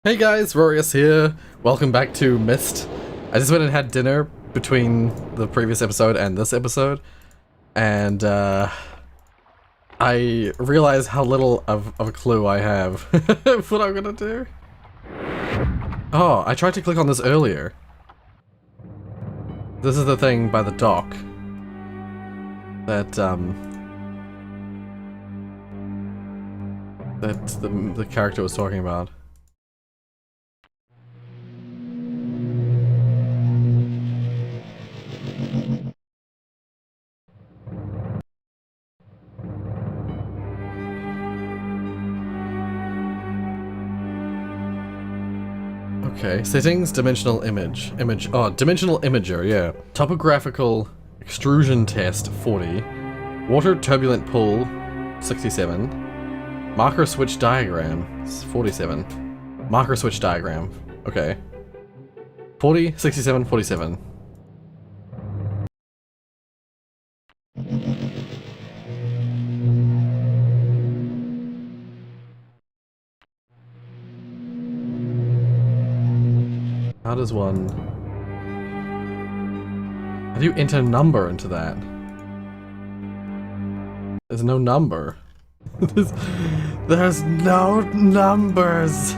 Hey guys, Rorius here. Welcome back to Myst. I just went and had dinner between the previous episode and this episode, and I realize how little of a clue I have of what I'm gonna do. Oh, I tried to click on this earlier. This is the thing by the dock that the character was talking about. Okay, settings, dimensional dimensional imager, yeah. Topographical extrusion test, 40. Water turbulent pull, 67. Marker switch diagram, 47. Marker switch diagram, okay. 40, 67, 47. How does one... How do you enter a number into that? There's no number. There's no numbers!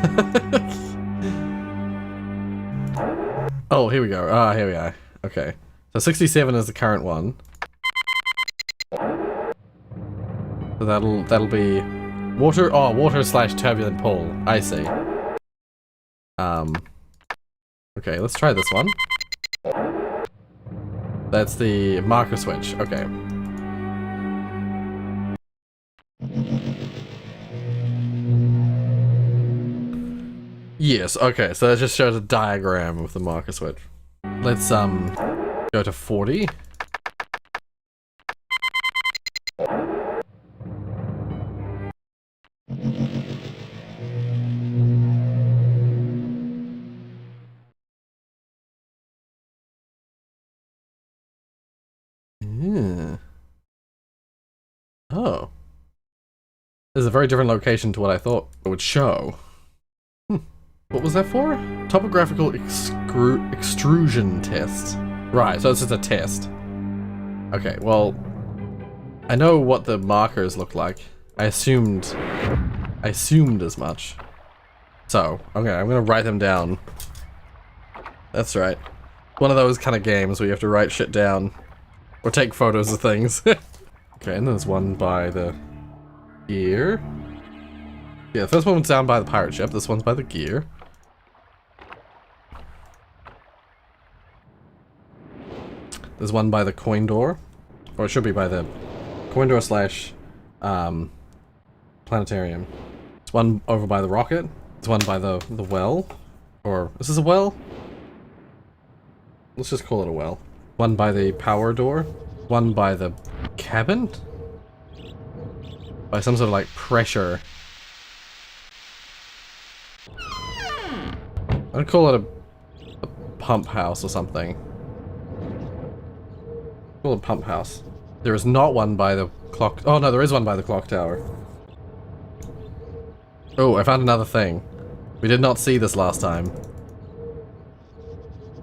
Oh, here we go. Ah, here we are. Okay. So 67 is the current one. So that'll be... water slash turbulent pull. I see. Okay, let's try this one. That's the marker switch, okay. Yes, okay, so that just shows a diagram of the marker switch. Let's, go to 40. Yeah. Oh. This is a very different location to what I thought it would show. What was that for? Topographical extrusion test. Right, so it's just a test. Okay, well, I know what the markers look like. I assumed as much. So, okay, I'm gonna write them down. That's right. One of those kind of games where you have to write shit down. Or take photos of things. Okay, and there's one by the gear. Yeah, the first one was down by the pirate ship. This one's by the gear. There's one by the coin door. Or it should be by the coin door slash planetarium. There's one over by the rocket. There's one by the well. Or, is this a well? Let's just call it a well. One by the power door. One by the cabin? By some sort of like pressure. I'd call it a pump house or something. Call it a pump house. There is not one by the clock. Oh no, there is one by the clock tower. Oh, I found another thing. We did not see this last time.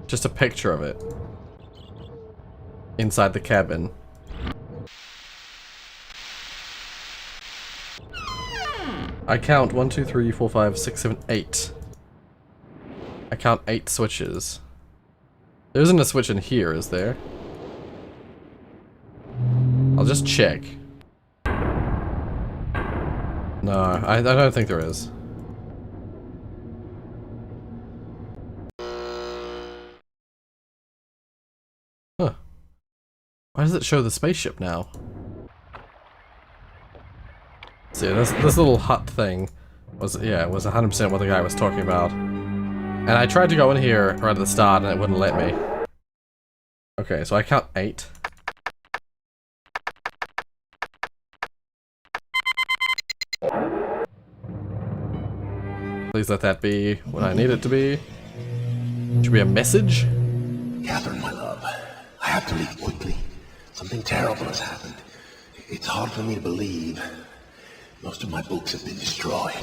Just a picture of it. Inside the cabin. I count 1, 2, 3, 4, 5, 6, 7, 8. I count 8 switches. There isn't a switch in here, is there? I'll just check. No, I don't think there is. Huh. Why does it show the spaceship now? See, this little hut thing was 100% what the guy was talking about. And I tried to go in here right at the start and it wouldn't let me. Okay, so I count 8. Please let that be what I need it to be. Should be a message? Catherine, my love, I have to leave quickly. Something terrible has happened. It's hard for me to believe. Most of my books have been destroyed.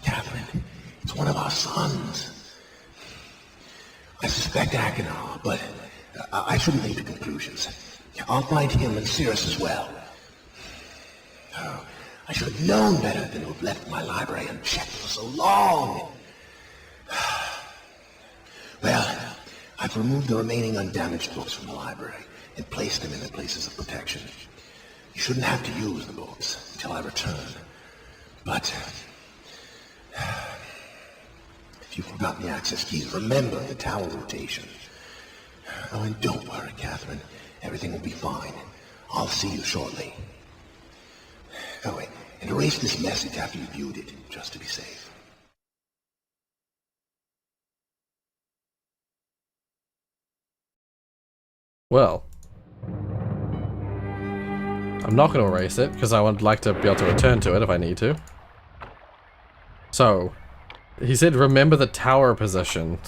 Catherine, It's one of our sons. I suspect Achenar, but I shouldn't leap to conclusions. I'll find him and Cirrus as well. Oh, I should have known better than to have left my library unchecked for so long. Well, I've removed the remaining undamaged books from the library and placed them in their places of protection. You shouldn't have to use the books until I return. But if you've forgotten the access keys, remember the tower rotation. Oh, and don't worry, Catherine. Everything will be fine. I'll see you shortly. Oh, wait, and erase this message after you viewed it, just to be safe. Well, I'm not going to erase it, because I would like to be able to return to it if I need to. So, he said remember the tower position.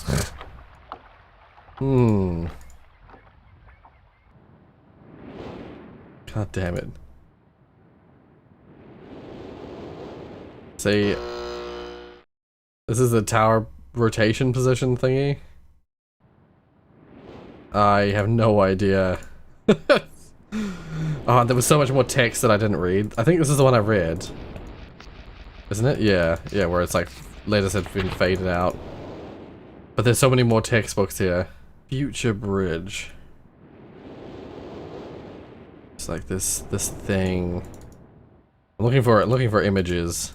God damn it. See, this is the tower rotation position thingy. I have no idea. Oh, there was so much more text that I didn't read. I think this is the one I read. Isn't it? Yeah. Yeah, where it's like letters had been faded out. But there's so many more textbooks here. Future bridge. It's like this thing. I'm looking for images.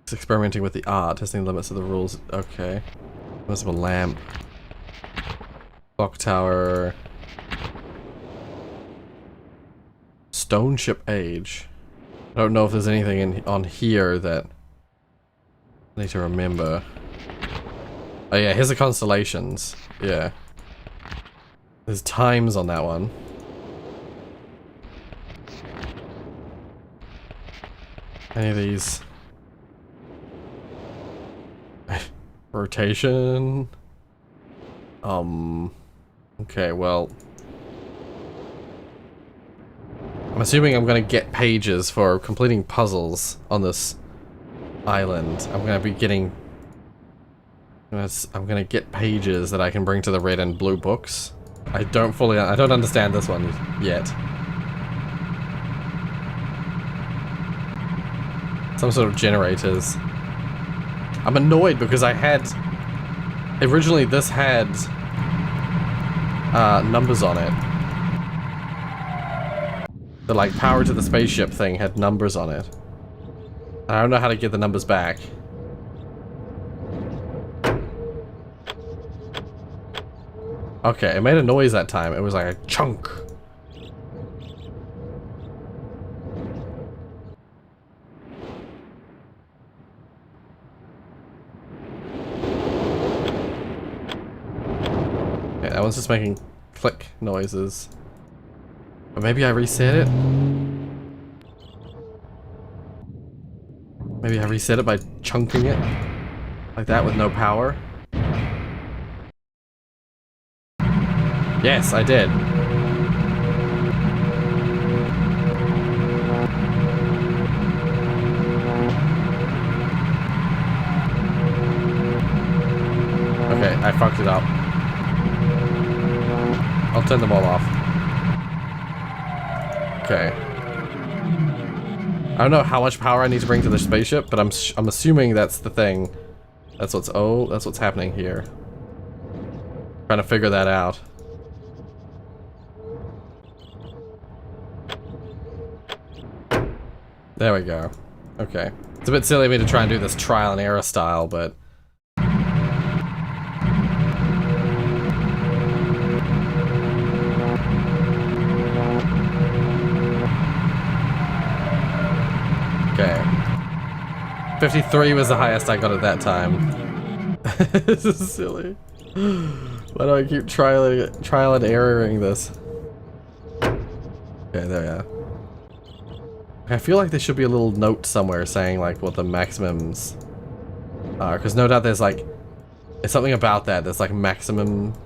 It's experimenting with the art, testing the limits of the rules. Okay. Must have a lamp. Clock tower. Stone ship age. I don't know if there's anything on here that I need to remember. Oh yeah, here's the constellations. Yeah. There's times on that one. Any of these? Rotation. Okay, well. I'm assuming I'm gonna get pages for completing puzzles on this island. I'm gonna be getting... I'm gonna get pages that I can bring to the red and blue books. I don't understand this one yet. Some sort of generators. I'm annoyed because I had... Originally this had... numbers on it. The like power to the spaceship thing had numbers on it. I don't know how to get the numbers back. Okay, it made a noise that time. It was like a chunk. Okay, that one's just making click noises. But maybe I reset it? Maybe I reset it by chunking it? Like that with no power? Yes, I did. Okay, I fucked it up. I'll turn them all off. Okay. I don't know how much power I need to bring to the spaceship, but I'm assuming that's the thing. That's what's happening here. Trying to figure that out. There we go. Okay. It's a bit silly of me to try and do this trial and error style, but... Okay. 53 was the highest I got at that time. This is silly. Why do I keep trial and erroring this? Okay, there we are. I feel like there should be a little note somewhere saying like what the maximums are, because no doubt there's like, there's something about that. There's like maximums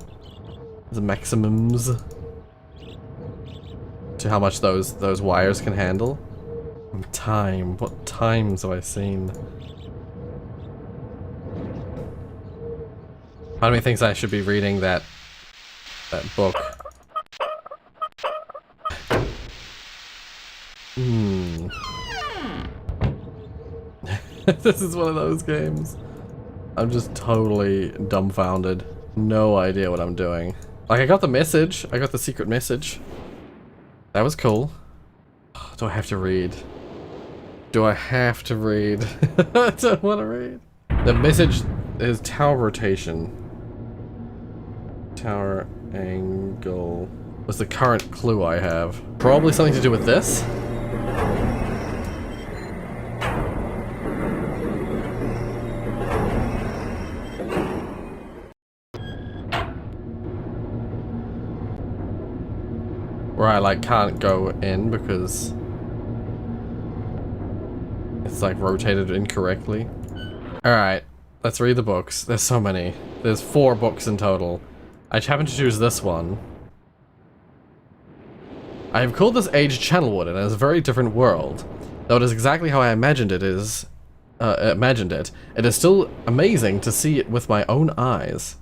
to how much those wires can handle. Time. What times have I seen? Part of me thinks I should be reading that book. This is one of those games. I'm just totally dumbfounded. No idea what I'm doing. Like, I got the message. I got the secret message. That was cool. Do I have to read? Do I have to read? I don't want to read. The message is tower rotation. Tower angle was the current clue I have. Probably something to do with this. Where I like can't go in because it's like rotated incorrectly. Alright, let's read the books. There's so many. There's 4 books in total. I happen to choose this one. I have called this age Channelwood, and it is a very different world. Though it is exactly how I imagined it is. It is still amazing to see it with my own eyes.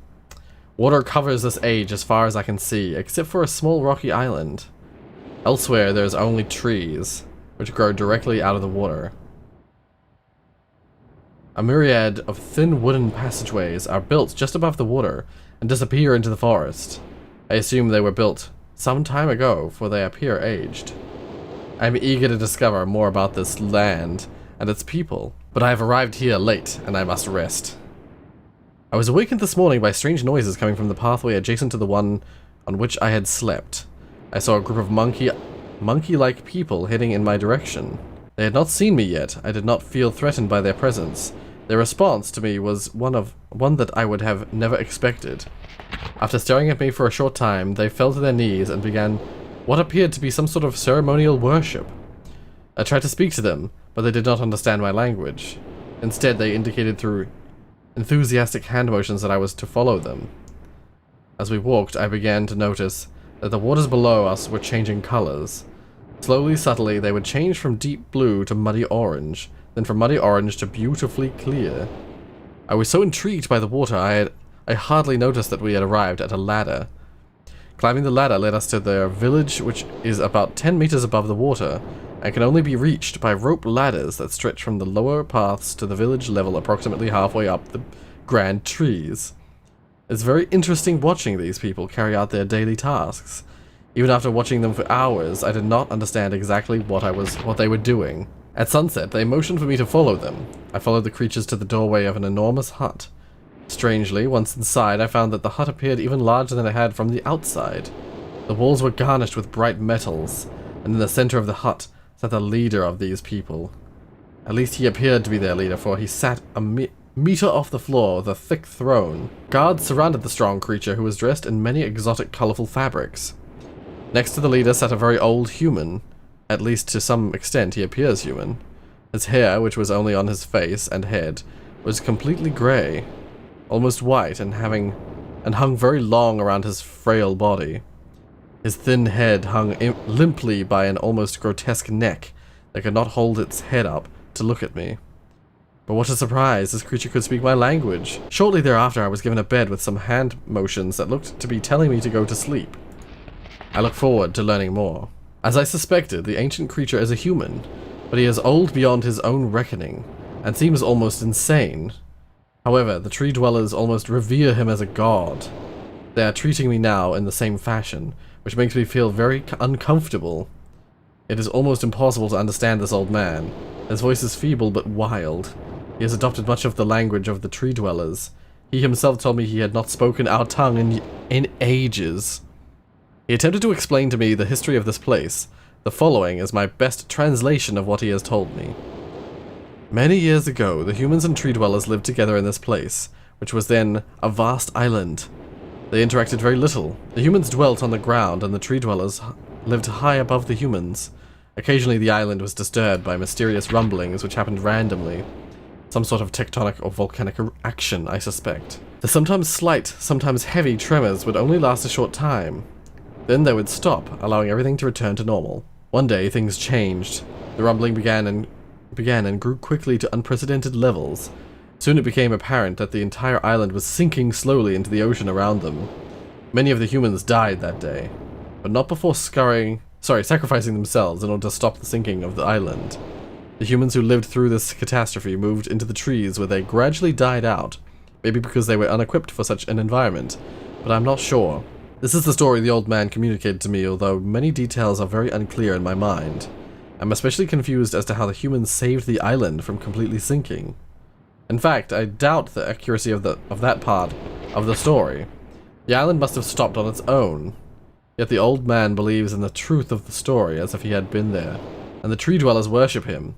Water covers this age as far as I can see, except for a small rocky island. Elsewhere, there's only trees, which grow directly out of the water. A myriad of thin wooden passageways are built just above the water and disappear into the forest. I assume they were built some time ago, for they appear aged. I am eager to discover more about this land and its people, but I have arrived here late and I must rest. I was awakened this morning by strange noises coming from the pathway adjacent to the one on which I had slept. I saw a group of monkey-like people heading in my direction. They had not seen me yet. I did not feel threatened by their presence. Their response to me was one that I would have never expected. After staring at me for a short time, they fell to their knees and began what appeared to be some sort of ceremonial worship. I tried to speak to them, but they did not understand my language. Instead, they indicated through enthusiastic hand motions that I was to follow them. As we walked, I began to notice that the waters below us were changing colors. Slowly, subtly, they would change from deep blue to muddy orange, then from muddy orange to beautifully clear. I was so intrigued by the water, I hardly noticed that we had arrived at a ladder. Climbing the ladder led us to their village, which is about 10 meters above the water, and can only be reached by rope ladders that stretch from the lower paths to the village level approximately halfway up the grand trees. It's very interesting watching these people carry out their daily tasks. Even after watching them for hours, I did not understand exactly what they were doing. At sunset, they motioned for me to follow them. I followed the creatures to the doorway of an enormous hut. Strangely, once inside, I found that the hut appeared even larger than it had from the outside. The walls were garnished with bright metals, and in the center of the hut sat the leader of these people. At least he appeared to be their leader, for he sat a meter off the floor with a thick throne. Guards surrounded the strong creature, who was dressed in many exotic, colorful fabrics. Next to the leader sat a very old human. At least to some extent he appears human. His hair, which was only on his face and head, was completely grey, almost white, and hung very long around his frail body. His thin head hung limply by an almost grotesque neck that could not hold its head up to look at me. But what a surprise, this creature could speak my language. Shortly thereafter I was given a bed with some hand motions that looked to be telling me to go to sleep. I look forward to learning more. As I suspected, the ancient creature is a human, but he is old beyond his own reckoning, and seems almost insane. However, the tree dwellers almost revere him as a god. They are treating me now in the same fashion, which makes me feel very uncomfortable. It is almost impossible to understand this old man. His voice is feeble but wild. He has adopted much of the language of the tree dwellers. He himself told me he had not spoken our tongue in ages. He attempted to explain to me the history of this place. The following is my best translation of what he has told me. Many years ago, the humans and tree dwellers lived together in this place, which was then a vast island. They interacted very little. The humans dwelt on the ground, and the tree dwellers lived high above the humans. Occasionally the island was disturbed by mysterious rumblings which happened randomly. Some sort of tectonic or volcanic action, I suspect. The sometimes slight, sometimes heavy tremors would only last a short time. Then they would stop, allowing everything to return to normal. One day, things changed. The rumbling began and grew quickly to unprecedented levels. Soon it became apparent that the entire island was sinking slowly into the ocean around them. Many of the humans died that day, but not before sacrificing themselves in order to stop the sinking of the island. The humans who lived through this catastrophe moved into the trees where they gradually died out, maybe because they were unequipped for such an environment, but I'm not sure. This is the story the old man communicated to me, although many details are very unclear in my mind. I'm especially confused as to how the humans saved the island from completely sinking. In fact, I doubt the accuracy of that part of the story. The island must have stopped on its own. Yet the old man believes in the truth of the story as if he had been there, and the tree dwellers worship him,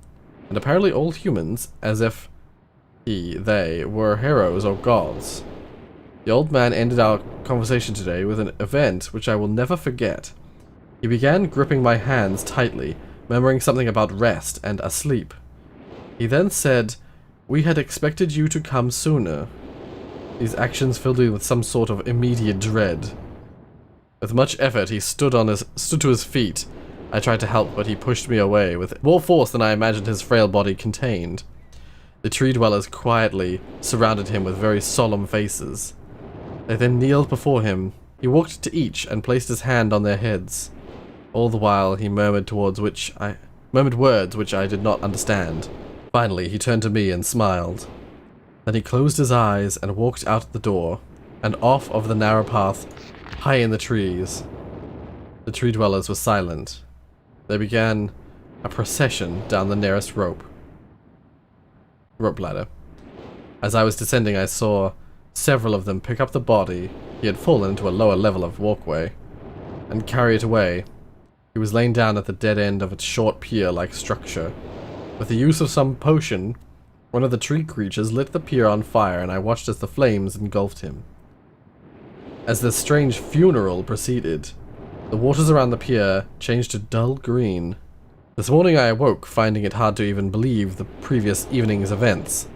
and apparently all humans as if they were heroes or gods. The old man ended our conversation today with an event which I will never forget. He began gripping my hands tightly, murmuring something about rest and asleep. He then said, "We had expected you to come sooner." These actions filled me with some sort of immediate dread. With much effort, he stood to his feet. I tried to help, but he pushed me away with more force than I imagined his frail body contained. The tree dwellers quietly surrounded him with very solemn faces. They then kneeled before him. He walked to each and placed his hand on their heads. All the while, he murmured words which I did not understand. Finally, he turned to me and smiled. Then he closed his eyes and walked out the door, and off of the narrow path, high in the trees. The tree dwellers were silent. They began a procession down the nearest rope ladder. As I was descending, I saw several of them pick up the body he had fallen into a lower level of walkway, and carry it away. He was laying down at the dead end of its short pier-like structure. With the use of some potion, one of the tree creatures lit the pier on fire, and I watched as the flames engulfed him. As this strange funeral proceeded, the waters around the pier changed to dull green. This morning I awoke, finding it hard to even believe the previous evening's events.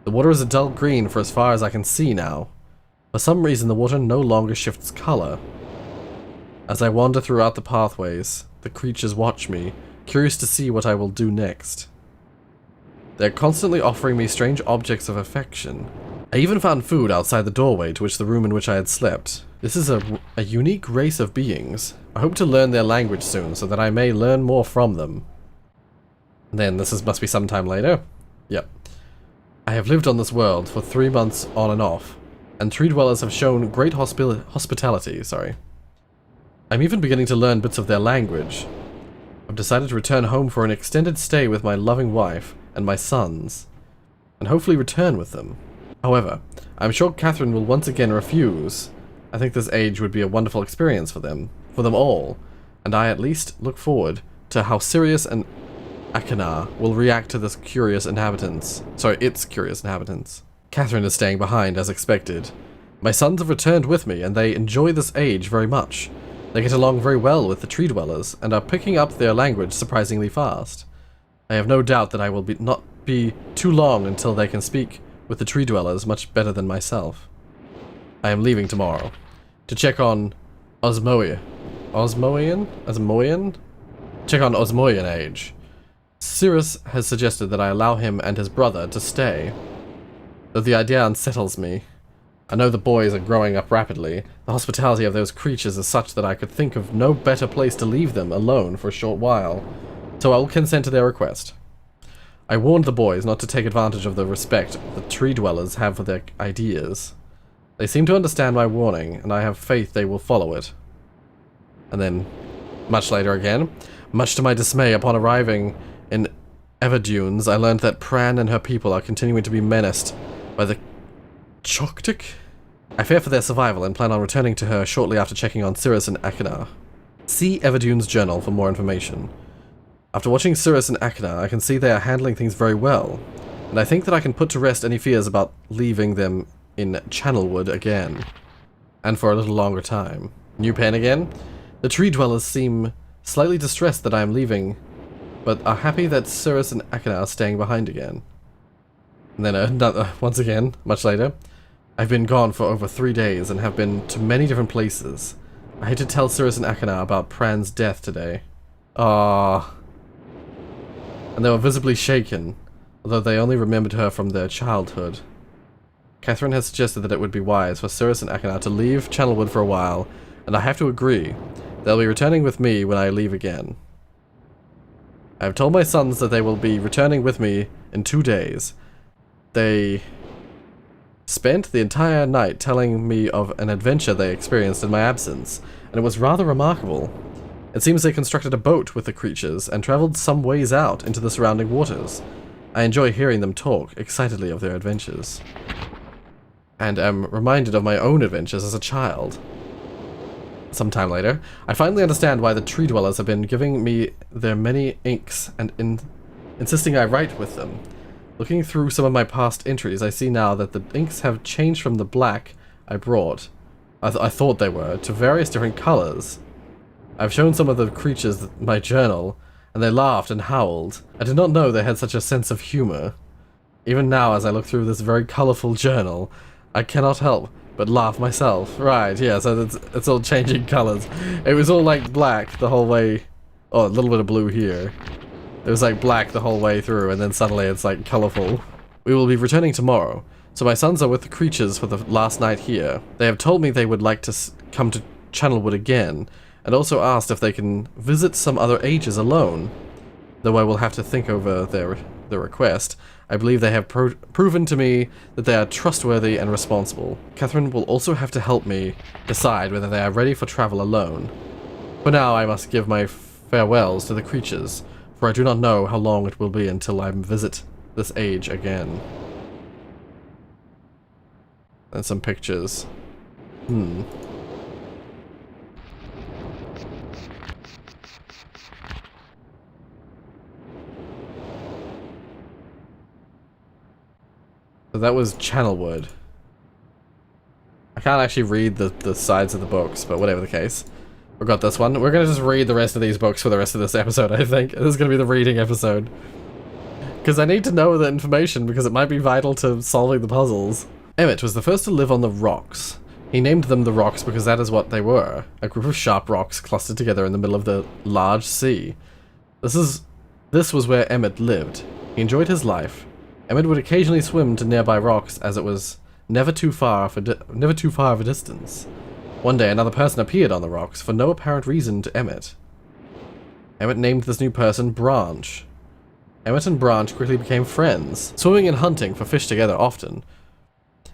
The water is a dull green for as far as I can see now. For some reason, the water no longer shifts color. As I wander throughout the pathways, the creatures watch me, curious to see what I will do next. They're constantly offering me strange objects of affection. I even found food outside the doorway to the room in which I had slept. This is a unique race of beings. I hope to learn their language soon, so that I may learn more from them. And then, must be sometime later? Yep. I have lived on this world for 3 months on and off, and tree dwellers have shown great hospitality. I'm even beginning to learn bits of their language. I've decided to return home for an extended stay with my loving wife and my sons, and hopefully return with them. However, I'm sure Catherine will once again refuse. I think this age would be a wonderful experience for them all, and I at least look forward to how Sirius and Akinar will react to its curious inhabitants. Catherine is staying behind as expected. My sons have returned with me, and they enjoy this age very much. They get along very well with the tree dwellers, and are picking up their language surprisingly fast. I have no doubt that I will not be too long until they can speak with the tree dwellers much better than myself. I am leaving tomorrow to check on Osmoian age. Sirius has suggested that I allow him and his brother to stay, though the idea unsettles me. I know the boys are growing up rapidly. The hospitality of those creatures is such that I could think of no better place to leave them alone for a short while, so I will consent to their request. I warned the boys not to take advantage of the respect the tree dwellers have for their ideas. They seem to understand my warning, and I have faith they will follow it. And then, much later again, much to my dismay upon arriving in Everdunes, I learned that Pran and her people are continuing to be menaced by the Choctic. I fear for their survival and plan on returning to her shortly after checking on Sirius and Akinar. See Everdunes' journal for more information. After watching Sirius and Akinar, I can see they are handling things very well, and I think that I can put to rest any fears about leaving them in Channelwood again, and for a little longer time. New pen again? The tree dwellers seem slightly distressed that I am leaving, but are happy that Sirius and Akinar are staying behind again. And then, once again, much later, I've been gone for over 3 days and have been to many different places. I hate to tell Sirius and Akinar about Pran's death today. Ah. And they were visibly shaken, although they only remembered her from their childhood. Catherine has suggested that it would be wise for Cyrus and Akhenaten to leave Channelwood for a while, and I have to agree. They'll be returning with me when I leave again. I have told my sons that they will be returning with me in 2 days. They spent the entire night telling me of an adventure they experienced in my absence, and it was rather remarkable. It seems they constructed a boat with the creatures and traveled some ways out into the surrounding waters. I enjoy hearing them talk excitedly of their adventures, and am reminded of my own adventures as a child. Sometime later, I finally understand why the tree dwellers have been giving me their many inks and insisting I write with them. Looking through some of my past entries, I see now that the inks have changed from the black I brought, I thought they were, to various different colors. I've shown some of the creatures my journal, and they laughed and howled. I did not know they had such a sense of humor. Even now, as I look through this very colorful journal, I cannot help but laugh myself. Right, yeah, so it's all changing colors. It was all like black the whole way. Oh, a little bit of blue here. It was like black the whole way through, and then suddenly it's like colorful. We will be returning tomorrow, so my sons are with the creatures for the last night here. They have told me they would like to come to Channelwood again, and also asked if they can visit some other ages alone. Though I will have to think over their request, I believe they have proven to me that they are trustworthy and responsible. Catherine will also have to help me decide whether they are ready for travel alone. For now, I must give my farewells to the creatures, for I do not know how long it will be until I visit this age again. And some pictures. So that was Channelwood. I can't actually read the sides of the books, but whatever the case. We got this one. We're gonna just read the rest of these books for the rest of this episode, I think. This is gonna be the reading episode. Because I need to know the information, because it might be vital to solving the puzzles. Emmett was the first to live on the rocks. He named them the rocks because that is what they were. A group of sharp rocks clustered together in the middle of the large sea. This was where Emmett lived. He enjoyed his life. Emmett would occasionally swim to nearby rocks, as it was never too far of a distance. One day, another person appeared on the rocks for no apparent reason to Emmett. Emmett named this new person Branch. Emmett and Branch quickly became friends, swimming and hunting for fish together often.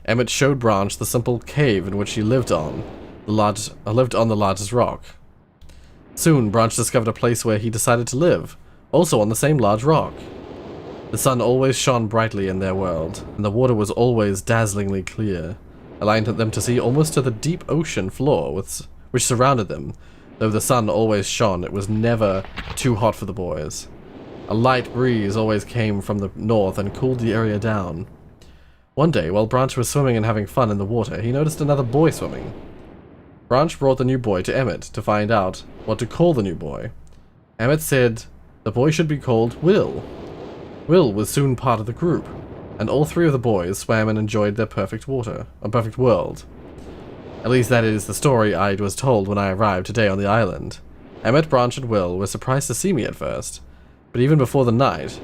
Emmett showed Branch the simple cave in which he lived on the largest rock. Soon, Branch discovered a place where he decided to live, also on the same large rock. The sun always shone brightly in their world, and the water was always dazzlingly clear, allowing them to see almost to the deep ocean floor which surrounded them. Though the sun always shone, it was never too hot for the boys. A light breeze always came from the north and cooled the area down. One day, while Branch was swimming and having fun in the water, he noticed another boy swimming. Branch brought the new boy to Emmett to find out what to call the new boy. Emmett said the boy should be called Will. Will was soon part of the group, and all three of the boys swam and enjoyed their perfect world. At least that is the story I was told when I arrived today on the island. Emmett, Branch, and Will were surprised to see me at first, but even before the night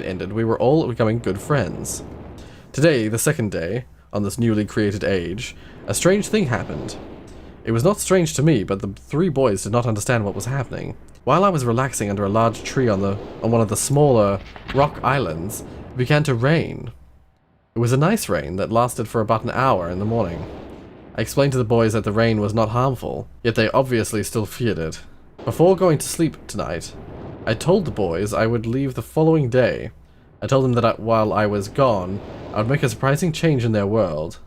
ended, we were all becoming good friends. Today, the second day, on this newly created age, a strange thing happened. It was not strange to me, but the three boys did not understand what was happening. While I was relaxing under a large tree on one of the smaller rock islands, it began to rain. It was a nice rain that lasted for about an hour in the morning. I explained to the boys that the rain was not harmful, yet they obviously still feared it. Before going to sleep tonight, I told the boys I would leave the following day. I told them that while I was gone, I would make a surprising change in their world.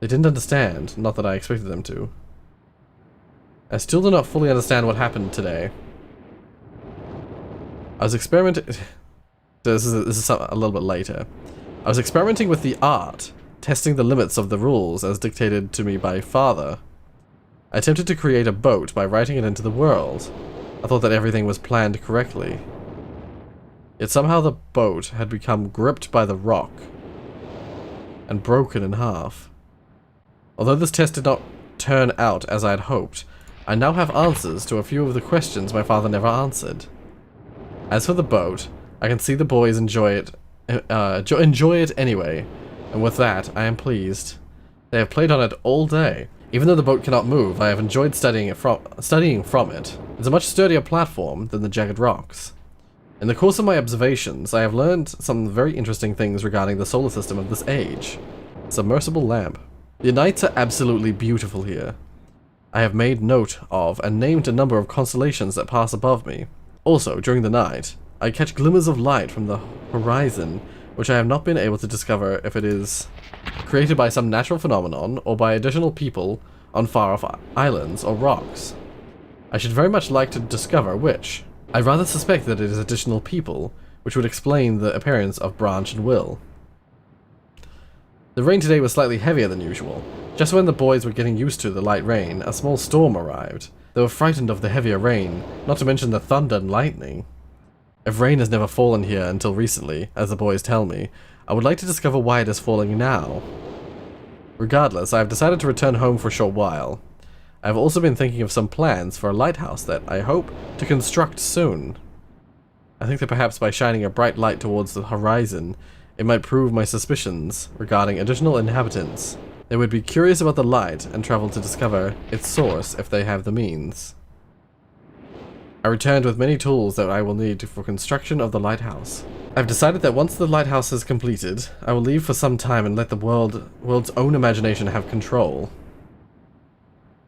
They didn't understand, not that I expected them to. I still do not fully understand what happened today. I was experimenting... This is a little bit later. I was experimenting with the art, testing the limits of the rules as dictated to me by Father. I attempted to create a boat by writing it into the world. I thought that everything was planned correctly. Yet somehow the boat had become gripped by the rock and broken in half. Although this test did not turn out as I had hoped, I now have answers to a few of the questions my father never answered. As for the boat, I can see the boys enjoy it anyway, and with that, I am pleased. They have played on it all day. Even though the boat cannot move, I have enjoyed studying from it. It's a much sturdier platform than the jagged rocks. In the course of my observations, I have learned some very interesting things regarding the solar system of this age. Submersible lamp. The nights are absolutely beautiful here. I have made note of and named a number of constellations that pass above me. Also, during the night, I catch glimmers of light from the horizon, which I have not been able to discover if it is created by some natural phenomenon or by additional people on far-off islands or rocks. I should very much like to discover which. I rather suspect that it is additional people, which would explain the appearance of Branch and Will. The rain today was slightly heavier than usual. Just when the boys were getting used to the light rain, a small storm arrived. They were frightened of the heavier rain, not to mention the thunder and lightning. If rain has never fallen here until recently, as the boys tell me, I would like to discover why it is falling now. Regardless, I have decided to return home for a short while. I have also been thinking of some plans for a lighthouse that I hope to construct soon. I think that perhaps by shining a bright light towards the horizon, it might prove my suspicions regarding additional inhabitants. They would be curious about the light and travel to discover its source if they have the means. I returned with many tools that I will need for construction of the lighthouse. I've decided that once the lighthouse is completed, I will leave for some time and let the world's own imagination have control.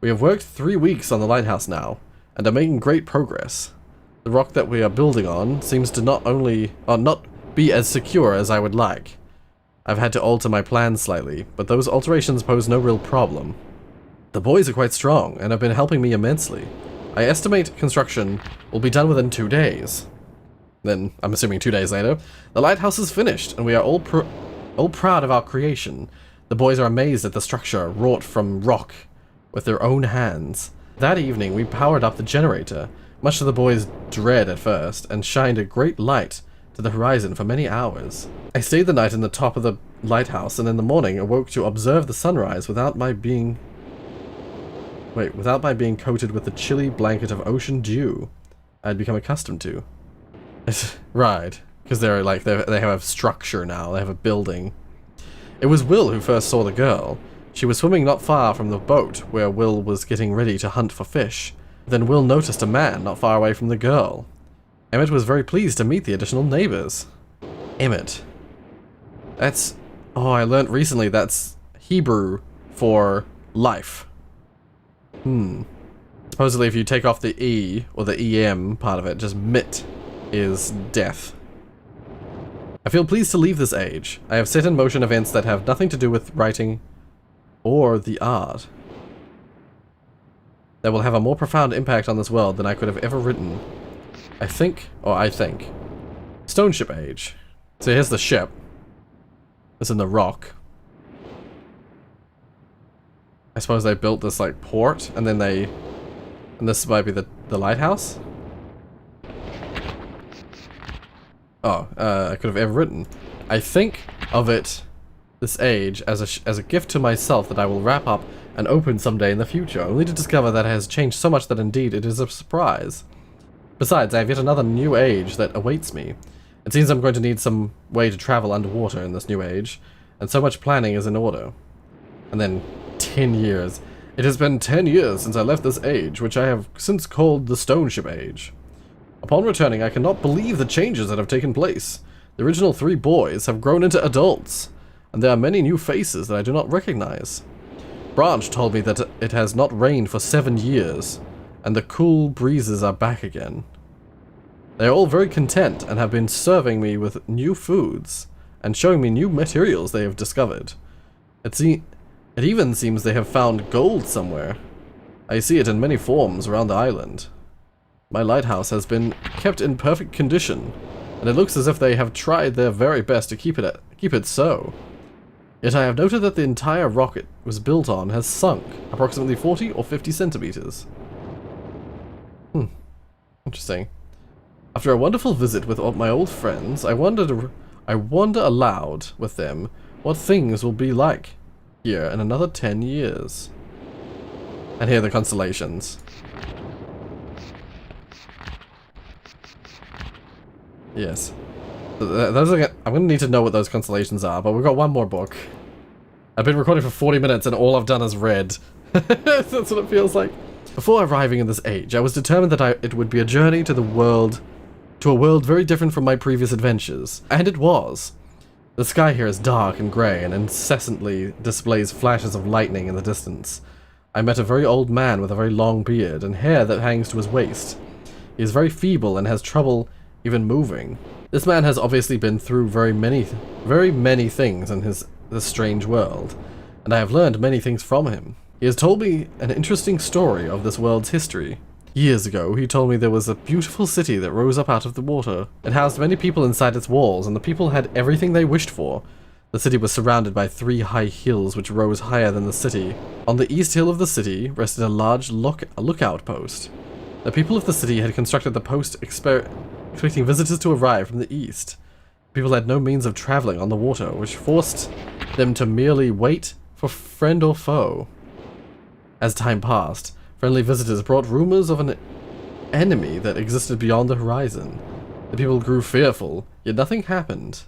We have worked 3 weeks on the lighthouse now, and are making great progress. The rock that we are building on seems to not be as secure as I would like. I've had to alter my plans slightly, but those alterations pose no real problem. The boys are quite strong, and have been helping me immensely. I estimate construction will be done within 2 days. Then, I'm assuming 2 days later, the lighthouse is finished, and we are all proud of our creation. The boys are amazed at the structure wrought from rock with their own hands. That evening, we powered up the generator, much to the boys' dread at first, and shined a great light to the horizon for many hours. I stayed the night in the top of the lighthouse, and in the morning awoke to observe the sunrise without my being coated with the chilly blanket of ocean dew I'd become accustomed to. Right, because they have a structure now, they have a building. It was Will who first saw the girl. She was swimming not far from the boat, where Will was getting ready to hunt for fish. Then Will noticed a man not far away from the girl. Emmett was very pleased to meet the additional neighbors. Emmett. That's... oh, I learnt recently that's Hebrew for life. Supposedly if you take off the E, or the EM part of it, just mit is death. I feel pleased to leave this age. I have set in motion events that have nothing to do with writing or the art. That will have a more profound impact on this world than I could have ever written. I think. Stone ship age. So here's the ship. It's in the rock. I suppose they built this like port, and then and this might be the lighthouse? Oh, I could have ever written. I think of it, this age, as a gift to myself that I will wrap up and open someday in the future, only to discover that it has changed so much that indeed it is a surprise. Besides, I have yet another new age that awaits me. It seems I'm going to need some way to travel underwater in this new age, and so much planning is in order. And then 10 years. It has been 10 years since I left this age, which I have since called the Stone Ship Age. Upon returning, I cannot believe the changes that have taken place. The original 3 boys have grown into adults, and there are many new faces that I do not recognize. Branch told me that it has not rained for 7 years, and the cool breezes are back again. They are all very content and have been serving me with new foods, and showing me new materials they have discovered. It even seems they have found gold somewhere. I see it in many forms around the island. My lighthouse has been kept in perfect condition, and it looks as if they have tried their very best to keep it so. Yet I have noted that the entire rock it was built on has sunk approximately 40 or 50 centimeters. Interesting. After a wonderful visit with my old friends, I wonder aloud with them what things will be like here in another 10 years. And here are the constellations. Yes. Those are, I'm gonna need to know what those constellations are, but we've got one more book. I've been recording for 40 minutes and all I've done is read. That's what it feels like. Before arriving in this age, I was determined that it would be a journey to a world very different from my previous adventures. And it was. The sky here is dark and grey and incessantly displays flashes of lightning in the distance. I met a very old man with a very long beard and hair that hangs to his waist. He is very feeble and has trouble even moving. This man has obviously been through very many things in this strange world, and I have learned many things from him. He has told me an interesting story of this world's history. Years ago, he told me there was a beautiful city that rose up out of the water. It housed many people inside its walls, and the people had everything they wished for. The city was surrounded by 3 high hills which rose higher than the city. On the east hill of the city rested a large lookout post. The people of the city had constructed the post expecting visitors to arrive from the east. People had no means of traveling on the water, which forced them to merely wait for friend or foe. As time passed, friendly visitors brought rumors of an enemy that existed beyond the horizon. The people grew fearful, yet nothing happened.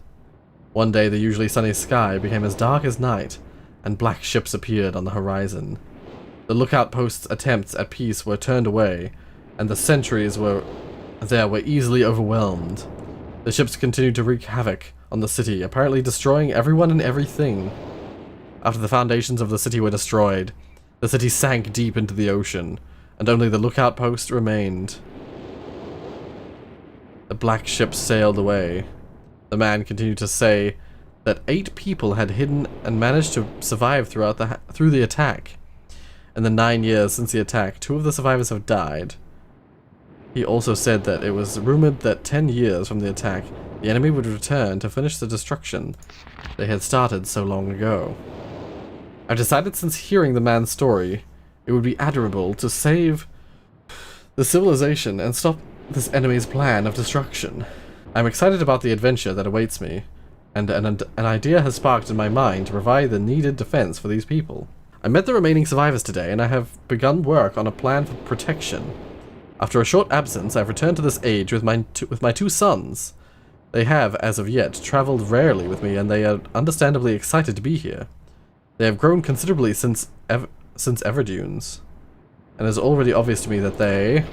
One day the usually sunny sky became as dark as night, and black ships appeared on the horizon. The lookout post's attempts at peace were turned away, and the sentries were easily overwhelmed. The ships continued to wreak havoc on the city, apparently destroying everyone and everything. After the foundations of the city were destroyed, the city sank deep into the ocean, and only the lookout post remained. The black ships sailed away. The man continued to say that 8 people had hidden and managed to survive through the attack. In the 9 years since the attack, 2 of the survivors have died. He also said that it was rumored that 10 years from the attack, the enemy would return to finish the destruction they had started so long ago. I've decided since hearing the man's story, it would be admirable to save the civilization and stop this enemy's plan of destruction. I'm excited about the adventure that awaits me, and an idea has sparked in my mind to provide the needed defense for these people. I met the remaining survivors today, and I have begun work on a plan for protection. After a short absence, I've returned to this age with my 2 sons. They have, as of yet, traveled rarely with me, and they are understandably excited to be here. They have grown considerably since Everdunes, and it is already obvious to me that they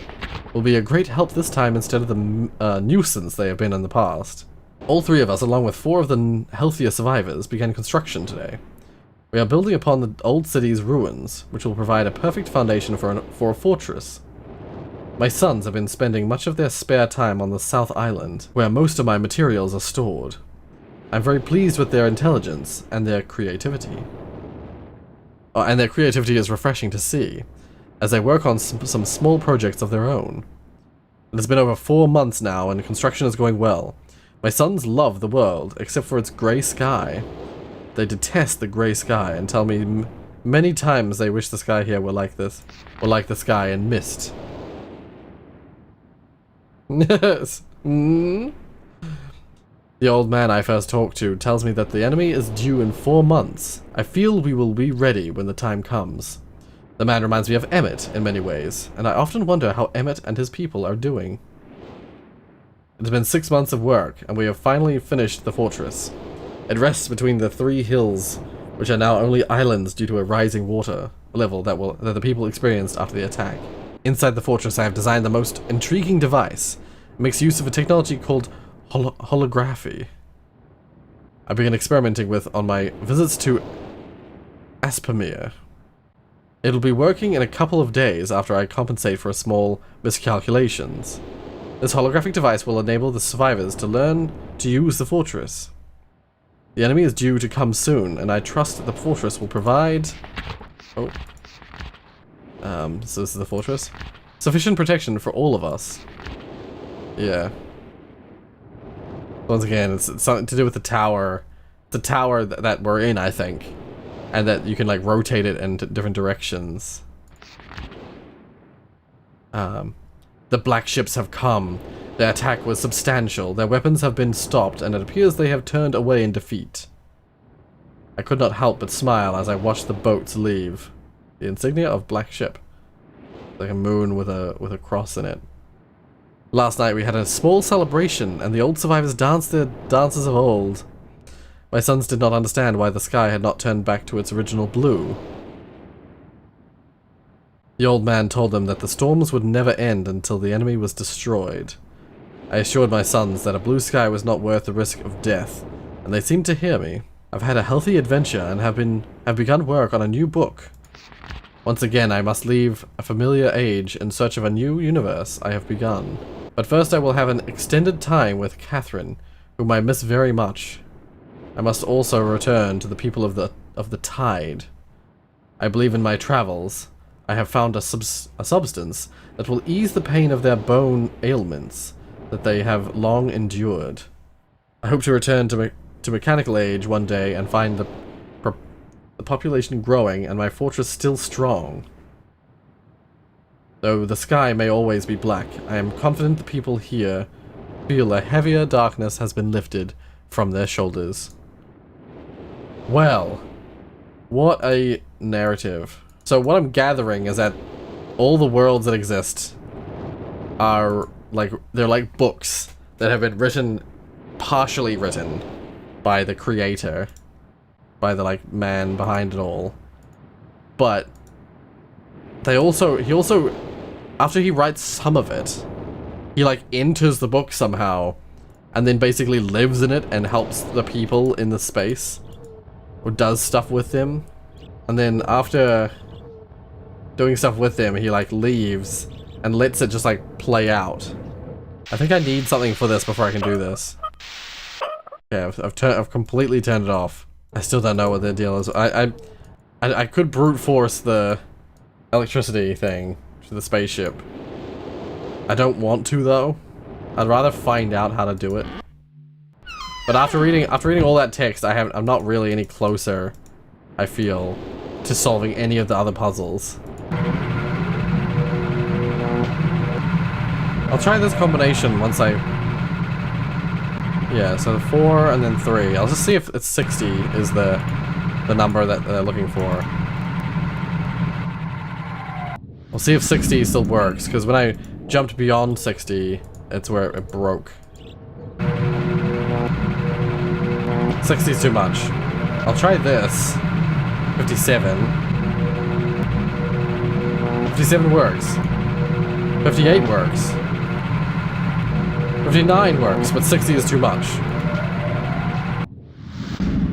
will be a great help this time instead of the nuisance they have been in the past. All 3 of us, along with 4 of the healthier survivors, began construction today. We are building upon the old city's ruins, which will provide a perfect foundation for a fortress. My sons have been spending much of their spare time on the South Island, where most of my materials are stored. I'm very pleased with their intelligence and their creativity. And their creativity is refreshing to see, as they work on some small projects of their own. It has been over 4 months now, and construction is going well. My sons love the world, except for its grey sky. They detest the grey sky and tell me many times they wish the sky here were like this, or like the sky in Myst. Yes. The old man I first talked to tells me that the enemy is due in 4 months. I feel we will be ready when the time comes. The man reminds me of Emmett in many ways, and I often wonder how Emmett and his people are doing. It has been 6 months of work, and we have finally finished the fortress. It rests between the 3 hills, which are now only islands due to a rising water level that the people experienced after the attack. Inside the fortress I have designed the most intriguing device. It makes use of a technology called holography. I began experimenting with on my visits to Aspamir. It'll be working in a couple of days after I compensate for a small miscalculations. This holographic device will enable the survivors to learn to use the fortress. The enemy is due to come soon, and I trust that the fortress will provide... Oh. So this is the fortress. Sufficient protection for all of us. Yeah. Once again, it's something to do with the tower. The tower that we're in, I think. And that you can, like, rotate it in different directions. The black ships have come. Their attack was substantial. Their weapons have been stopped, and it appears they have turned away in defeat. I could not help but smile as I watched the boats leave. The insignia of black ship. Like a moon with a cross in it. Last night we had a small celebration, and the old survivors danced their dances of old. My sons did not understand why the sky had not turned back to its original blue. The old man told them that the storms would never end until the enemy was destroyed. I assured my sons that a blue sky was not worth the risk of death, and they seemed to hear me. I've had a healthy adventure and have begun work on a new book. Once again, I must leave a familiar age in search of a new universe I have begun. But first I will have an extended time with Catherine, whom I miss very much. I must also return to the people of the tide. I believe in my travels I have found a substance that will ease the pain of their bone ailments that they have long endured. I hope to return to mechanical age one day and find the population growing and my fortress still strong. Though the sky may always be black, I am confident the people here feel a heavier darkness has been lifted from their shoulders. Well, what a narrative. So what I'm gathering is that all the worlds that exist are like, they're like books that have been written, partially written by the creator, by the like man behind it all. But he also, after he writes some of it, he like enters the book somehow and then basically lives in it and helps the people in the space, or does stuff with them. And then after doing stuff with them, he like leaves and lets it just like play out. I think I need something for this before I can do this. Yeah, I've completely turned it off. I still don't know what the deal is. I could brute force the electricity thing to the spaceship. I don't want to though. I'd rather find out how to do it. But after reading all that text, I'm not really any closer, I feel, to solving any of the other puzzles. I'll try this combination once I... Yeah, so 4 and then 3. I'll just see if it's 60 is the number that they're looking for. We'll see if 60 still works, because when I jumped beyond 60, it's where it broke. 60 is too much. I'll try this. 57. 57 works. 58 works. 59 works, but 60 is too much.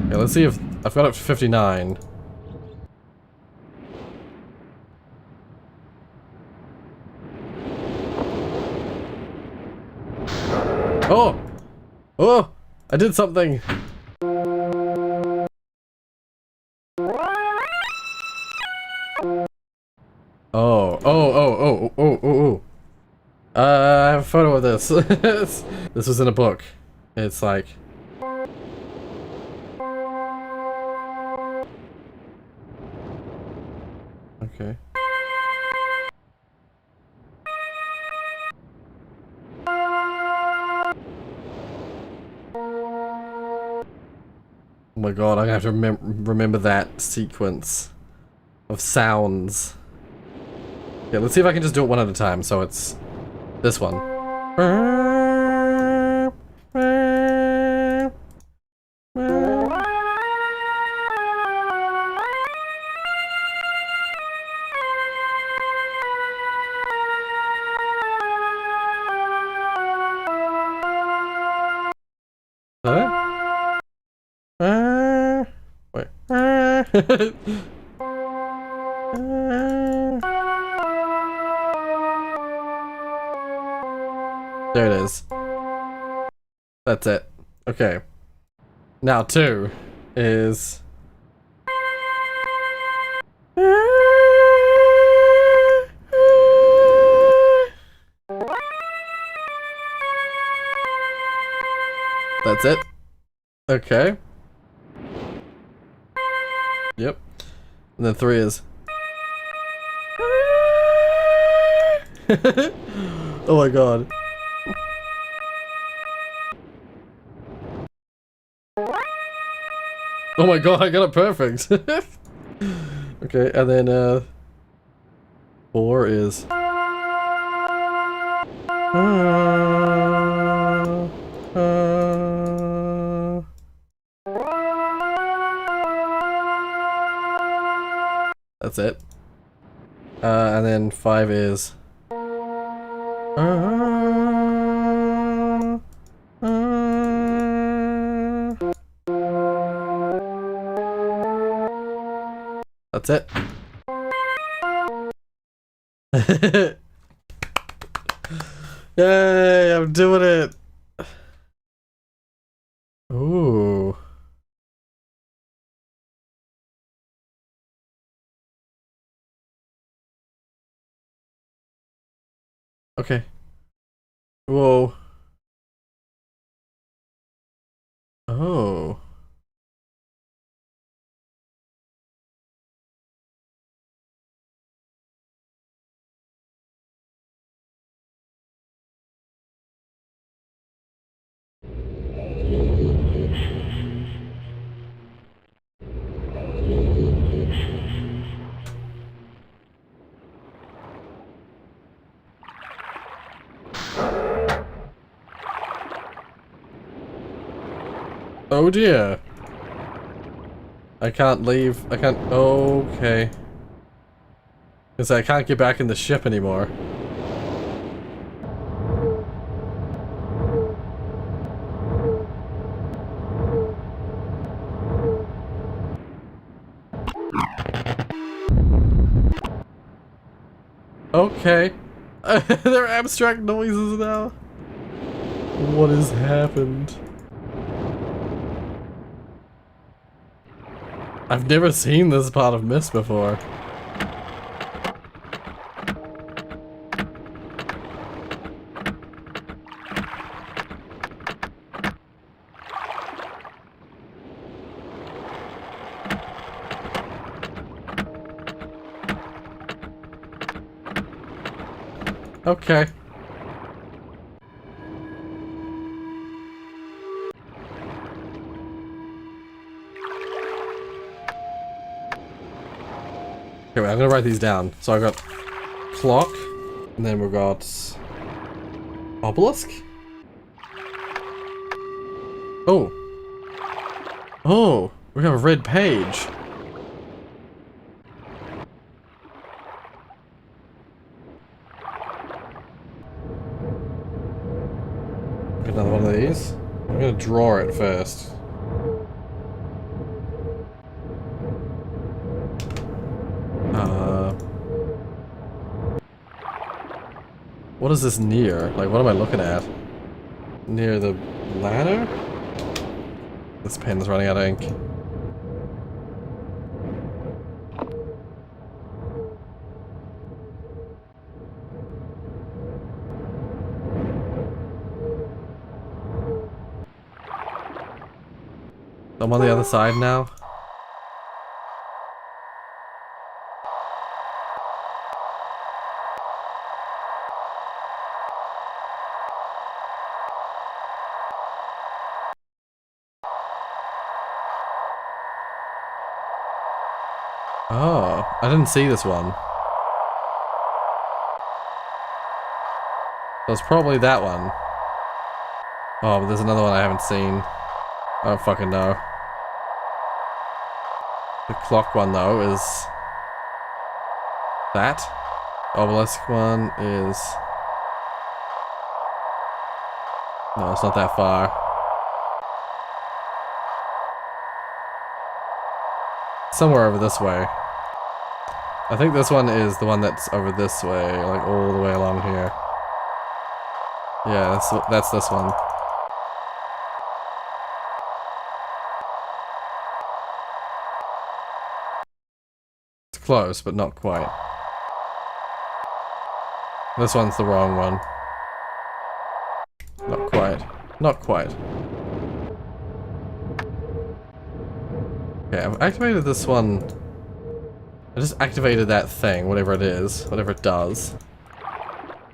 Okay, let's see if I've got up to 59. Oh! Oh! I did something! Oh. I have a photo of this. This was in a book. It's like... Okay. Oh my god, I'm gonna have to remember that sequence of sounds. Yeah, let's see if I can just do it one at a time, so it's this one. Wait. There it is. That's it. Okay. Now 2 is... That's it. Okay. Yep. And then 3 is... Oh my god. Oh my god, I got it perfect. Okay, and then 4 is... That's it. And then 5 is... That's it. Yay, I'm doing it. Ooh. Okay. Whoa. Oh. Oh dear. I can't leave. I can't. Okay. Because I can't get back in the ship anymore. Okay. They're abstract noises now. What has happened? I've never seen this part of Myst before. Okay. Okay, wait, I'm gonna write these down. So I got clock, and then we got obelisk. Oh. Oh, we have a red page. Get another one of these. I'm gonna draw it first. What is this near? Like, what am I looking at? Near the ladder? This pen's running out of ink. I'm on the other side now. Oh, I didn't see this one. So it's probably that one. Oh, but there's another one I haven't seen. I don't fucking know. The clock one, though, is... that. Obelisk one is... no, it's not that far. Somewhere over this way. I think this one is the one that's over this way, like all the way along here. Yeah, that's this one. It's close, but not quite. This one's the wrong one. Not quite. Not quite. Okay, I've activated this one. I just activated that thing, whatever it is, whatever it does.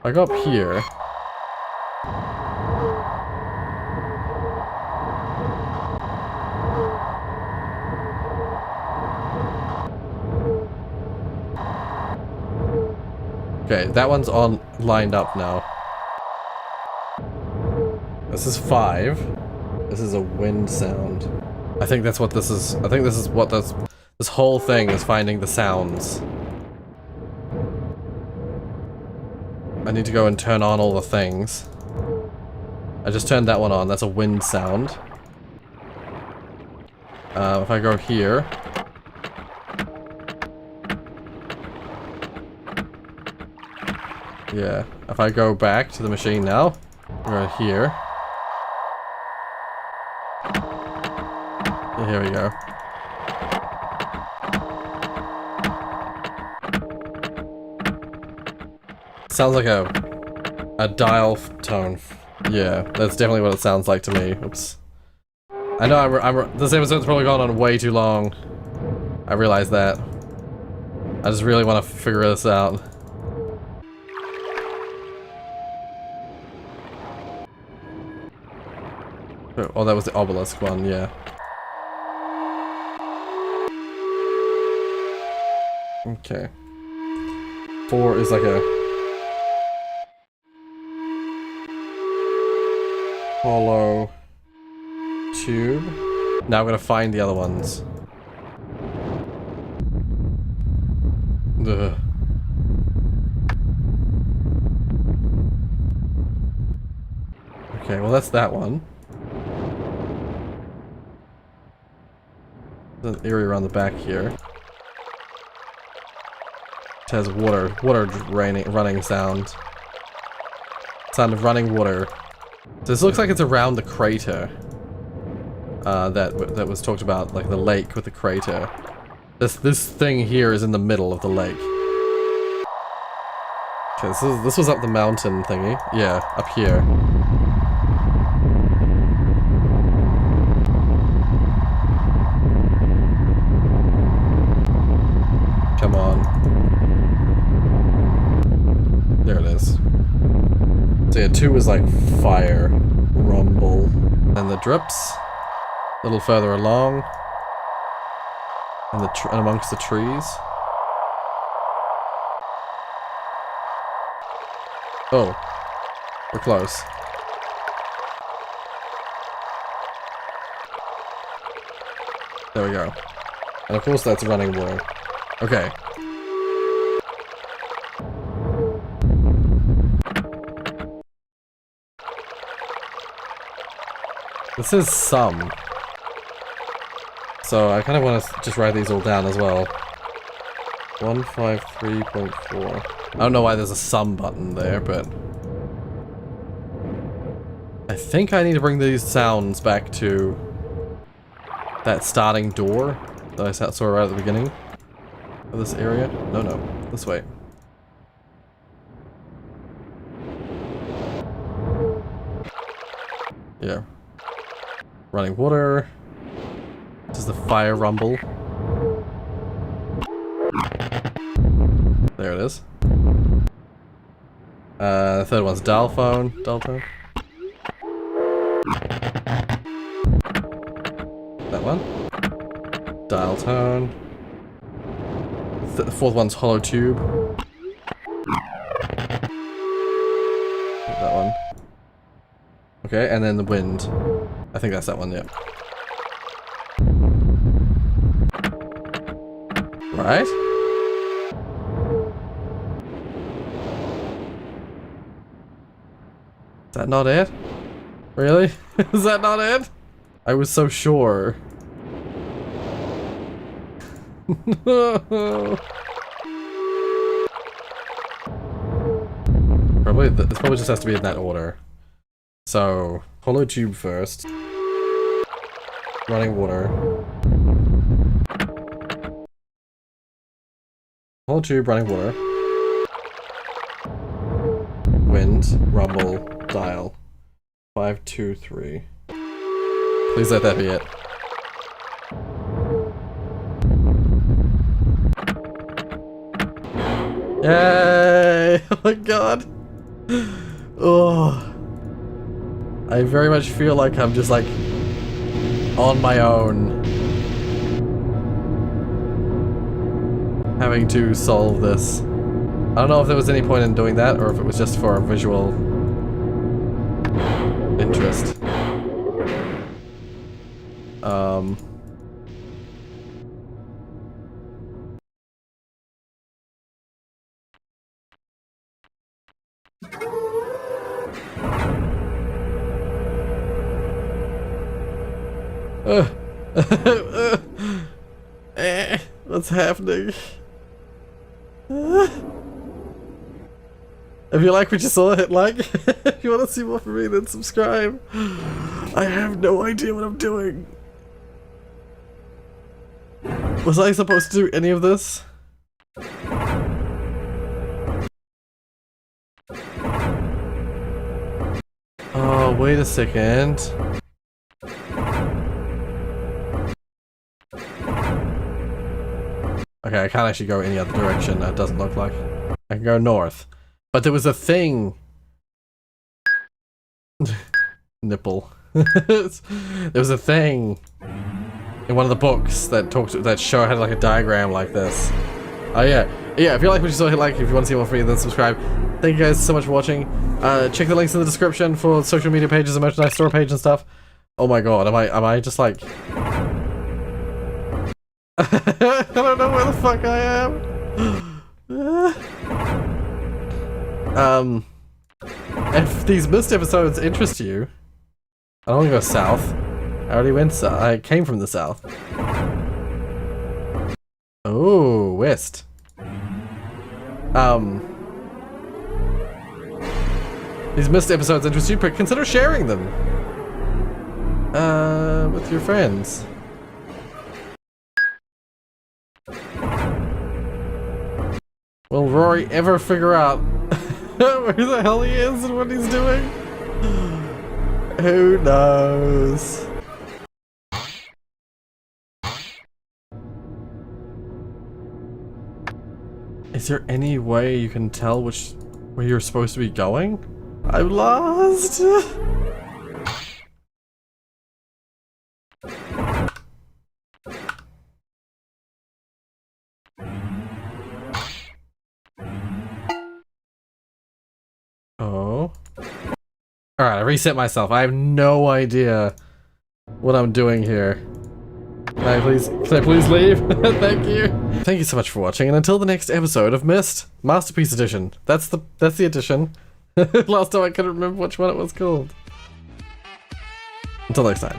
I go up here. Okay, that one's on lined up now. This is 5. This is a wind sound. I think that's what this is. I think this is what This whole thing is finding the sounds. I need to go and turn on all the things. I just turned that one on. That's a wind sound. If I go here... Yeah, if I go back to the machine now, we're here. Yeah, here we go. Sounds like a dial tone. Yeah, that's definitely what it sounds like to me. Oops. I know this episode's probably gone on way too long. I realize that. I just really want to figure this out. Oh, that was the obelisk one, yeah. Okay. 4 is like a hollow tube. Now I'm gonna find the other ones. Ugh. Okay, well that's that one. There's an area around the back here. It has water running sound. Sound of running water. So this looks like it's around the crater. That was talked about, like the lake with the crater. This thing here is in the middle of the lake. Okay, this was up the mountain thingy. Yeah, up here. Come on. There it is. So yeah, 2 is like fire, rumble, and the drips. A little further along. And amongst the trees. Oh. We're close. There we go. And of course that's running water. Okay. This is some. So I kind of want to just write these all down as well. 153.4. I don't know why there's a sum button there, but... I think I need to bring these sounds back to that starting door that I saw right at the beginning of this area. No, this way. Yeah. Running water. This is the fire rumble. There it is. The third one's dial phone. Dial tone. That one. Dial tone. The fourth one's hollow tube. That one. Okay, and then the wind. I think that's that one, yeah. Right? Is that not it? Really? Is that not it? I was so sure. This probably just has to be in that order. So, hollow tube first. Running water. Hollow tube, running water. Wind, rumble, dial. 5, 2, 3. Please let that be it. Yay! Oh my god! Oh. I very much feel like I'm just like on my own, having to solve this. I don't know if there was any point in doing that or if it was just for visual interest. What's happening? If you like what you saw, hit like. If you want to see more from me, then subscribe. I have no idea what I'm doing. Was I supposed to do any of this? Oh, wait a second. Okay, I can't actually go any other direction, it doesn't look like. I can go north. But there was a thing. Nipple. There was a thing in one of the books that had like a diagram like this. Oh yeah. Yeah, if you like what you saw, hit like. If you want to see more from me, then subscribe. Thank you guys so much for watching. Check the links in the description for social media pages and merchandise store page and stuff. Oh my god, am I just like... I don't know where the fuck I am. If these Myst episodes interest you, I don't want to go south. I already went south. I came from the south. Oh, west. These Myst episodes interest you, but consider sharing them. With your friends. Will Rory ever figure out where the hell he is and what he's doing? Who knows? Is there any way you can tell where you're supposed to be going? I'm lost! Oh. Alright, I reset myself. I have no idea what I'm doing here. Can I please leave? Thank you. Thank you so much for watching, and until the next episode of Myst Masterpiece Edition. That's the edition. Last time I couldn't remember which one it was called. Until next time.